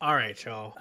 All right, y'all.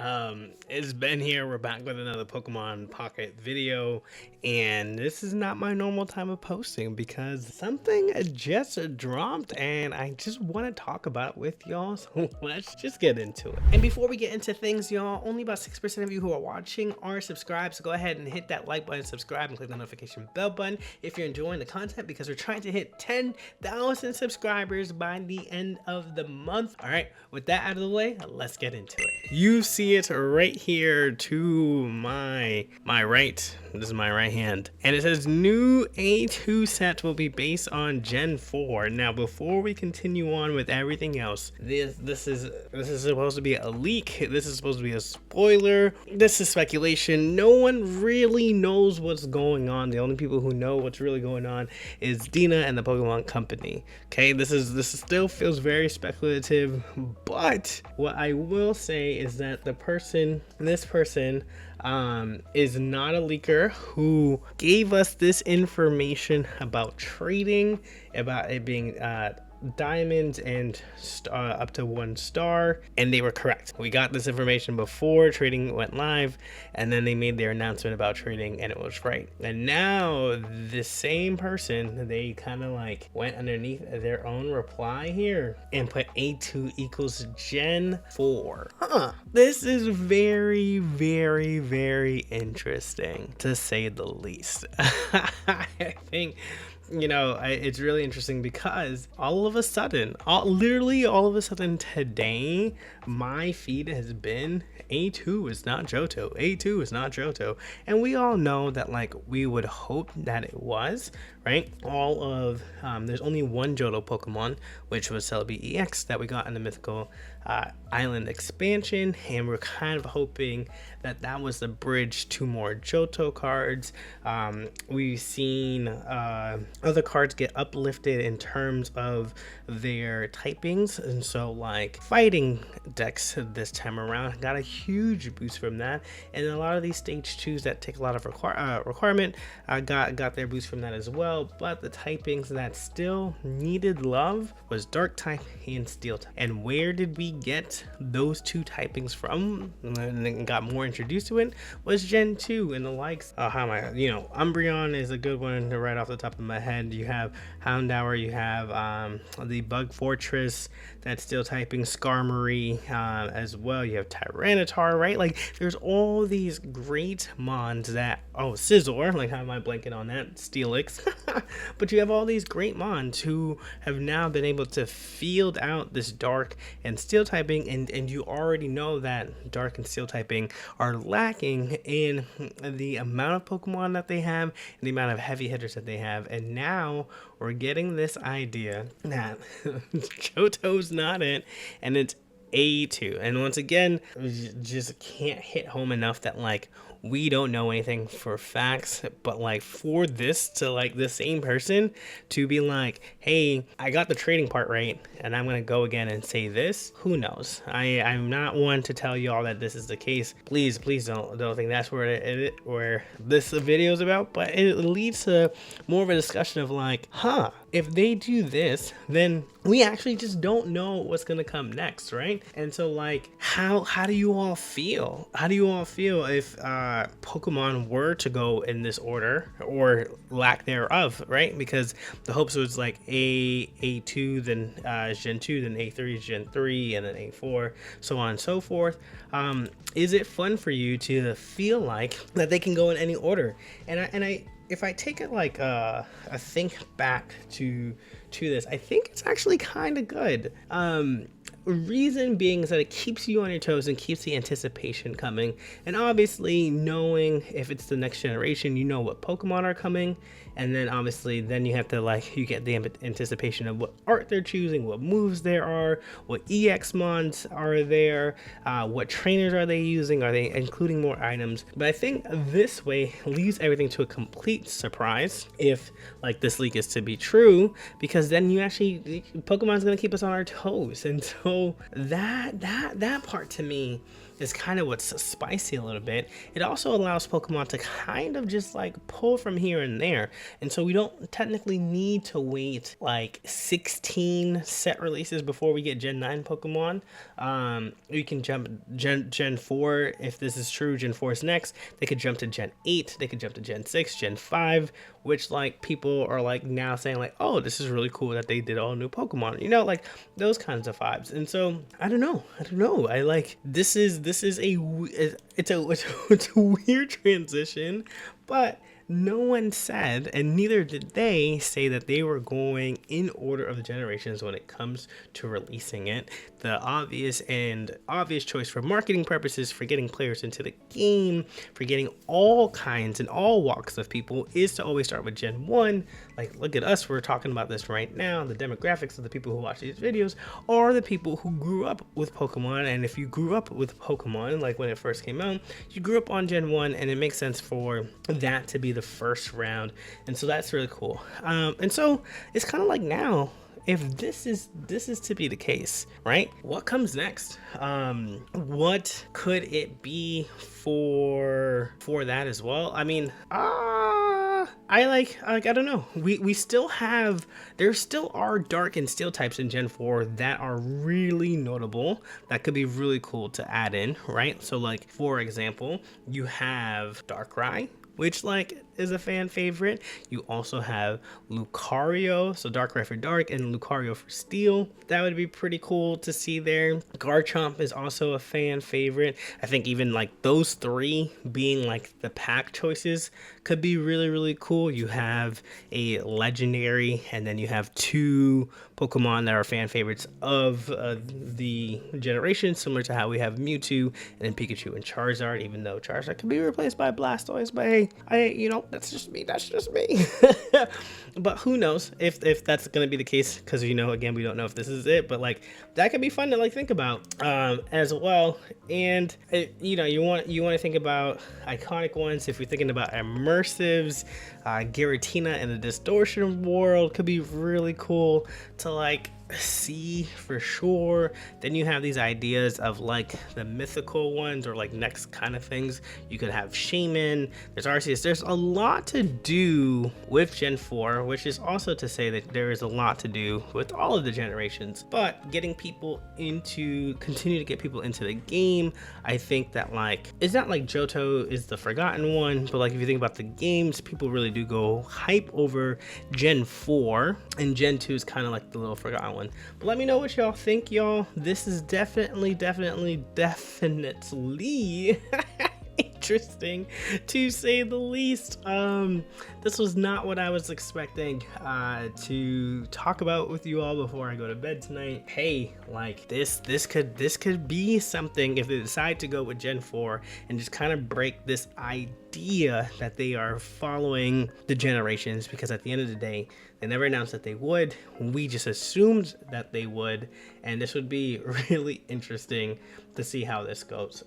It's Ben here. We're back with another Pokemon Pocket video, and this is not my normal time of posting because something just dropped, and I just want to talk about it with y'all. So let's just get into it. And before we get into things, y'all, only about 6% of you who are watching are subscribed. So go ahead and hit that like button, subscribe, and click the notification bell button if you're enjoying the content, because we're trying to hit 10,000 subscribers by the end of the month. All right, with that out of the way, let's get into it. You see it right here to my right. This is my right hand, and it says new A2 set will be based on Gen 4. Now, before we continue on with everything else, this is supposed to be a leak. This is supposed to be a spoiler. This is speculation. No one really knows what's going on. The only people who know what's really going on is Dina and the Pokemon Company. Okay, this still feels very speculative, but what I will say is that this person is not a leaker who gave us this information about trading, about it being diamonds and up to 1 star, and they were correct. We got this information before trading went live, and then they made their announcement about trading, and it was right. And now the same person, they kind of like went underneath their own reply here and put A2 equals Gen 4. This is very, very, very interesting, to say the least. I think, you know, it's really interesting because literally all of a sudden today, my feed has been A2 is not Johto, A2 is not Johto, and we all know that, like, we would hope that it was, right? There's only one Johto Pokemon, which was Celebi EX, that we got in the Mythical Island expansion, and we're kind of hoping that that was the bridge to more Johto cards. We've seen other cards get uplifted in terms of their typings, and so like fighting decks this time around got a huge boost from that, and a lot of these stage 2s that take a lot of requirement got their boost from that as well. But the typings that still needed love was dark type and steel type. And where did we get those two typings from and then got more introduced to it? Was Gen 2 and the likes. Umbreon is a good one to right off the top of my head. You have Houndour, you have the Bug Fortress that's still typing, Skarmory as well. You have Tyranitar, right? Like, there's all these great mons that, Scizor, like, how am I blanking on that? Steelix. But you have all these great mons who have now been able to field out this dark and steel typing, and you already know that dark and steel typing are lacking in the amount of Pokemon that they have and the amount of heavy hitters that they have. And now we're getting this idea that Johto's not it, and it's A2. And once again, just can't hit home enough that, like, we don't know anything for facts, but like for this to, like, the same person to be like, hey, I got the trading part right, and I'm gonna go again and say this, who knows? I'm not one to tell y'all that this is the case. Please don't think that's where this video is about, but it leads to more of a discussion of like, if they do this, then we actually just don't know what's gonna come next, right? And so, like, how do you all feel? How do you all feel if Pokemon were to go in this order or lack thereof, right? Because the hopes was like A2, then Gen 2, then A3 is Gen 3, and then A4, so on and so forth. Is it fun for you to feel like that they can go in any order? And if I take it like a think back to this, I think it's actually kind of good. Reason being is that it keeps you on your toes and keeps the anticipation coming, and obviously knowing if it's the next generation, you know what Pokemon are coming, and then obviously then you have to, like, you get the anticipation of what art they're choosing, what moves there are, what EX mons are there, what trainers are they using, are they including more items. But I think this way leaves everything to a complete surprise if, like, this leak is to be true, because then you actually, Pokemon's gonna keep us on our toes. And so so that part to me is kind of what's spicy a little bit. It also allows Pokemon to kind of just like pull from here and there, and so we don't technically need to wait like 16 set releases before we get Gen 9 Pokemon. We can jump Gen 4 if this is true. Gen 4 is next. They could jump to Gen 8. They could jump to Gen 6, Gen 5, which like people are like now saying like, oh, this is really cool that they did all new Pokemon, you know, like those kinds of vibes. And so I don't know. I like this is it's a weird transition, but no one said, and neither did they say, that they were going in order of the generations when it comes to releasing it. The obvious choice for marketing purposes, for getting players into the game, for getting all kinds and all walks of people, is to always start with Gen 1. Like, look at us, we're talking about this right now. The demographics of the people who watch these videos are the people who grew up with Pokemon, and if you grew up with Pokemon, like when it first came out, you grew up on Gen 1, and it makes sense for that to be the first round. And so that's really cool. And so it's kind of like, now if this is to be the case, right, what comes next? What could it be for that as well? I mean, I don't know. We still have, there still are dark and steel types in Gen 4 that are really notable, that could be really cool to add in, right? So like, for example, you have Darkrai, which like is a fan favorite. You also have Lucario, so Darkrai for dark and Lucario for steel. That would be pretty cool to see there. Garchomp is also a fan favorite. I think even like those three being like the pack choices could be really, really cool. You have a legendary, and then you have two Pokemon that are fan favorites of the generation, similar to how we have Mewtwo and then Pikachu and Charizard, even though Charizard could be replaced by Blastoise. But hey, you know, that's just me. But who knows if that's gonna be the case, because, you know, again, we don't know if this is it, but like that could be fun to like think about as well. And you know, you want to think about iconic ones. If you're thinking about immersives, Giratina in the Distortion world could be really cool to like see for sure. Then you have these ideas of like the mythical ones, or like next kind of things. You could have Shaman, there's Arceus. There's a lot to do with Gen 4, which is also to say that there is a lot to do with all of the generations. But continue to get people into the game. I think that like, it's not like Johto is the forgotten one, but like if you think about the games, people really do go hype over Gen 4, and Gen 2 is kind of like the little forgotten one. But let me know what y'all think, y'all. This is definitely interesting, to say the least. This was not what I was expecting to talk about with you all before I go to bed tonight. Hey, like this could be something if they decide to go with Gen 4 and just kind of break this idea that they are following the generations, because at the end of the day, they never announced that they would. We just assumed that they would, and this would be really interesting to see how this goes.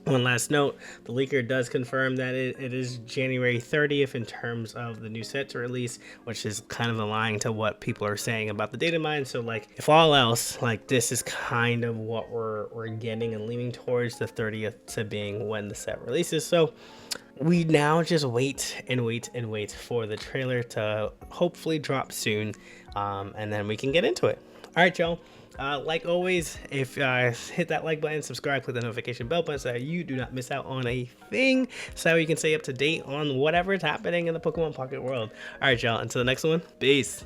One last note, the leaker does confirm that it is January 30th in terms of the new set to release, which is kind of aligning to what people are saying about the data mine. So like, if all else, like this is kind of what we're getting and leaning towards, the 30th to being when the set releases. So we now just wait for the trailer to hopefully drop soon, and then we can get into it. All right, y'all. Like always, if hit that like button, subscribe, click the notification bell button so that you do not miss out on a thing, so that you can stay up to date on whatever is happening in the Pokemon Pocket world. All right, y'all. Until the next one, peace.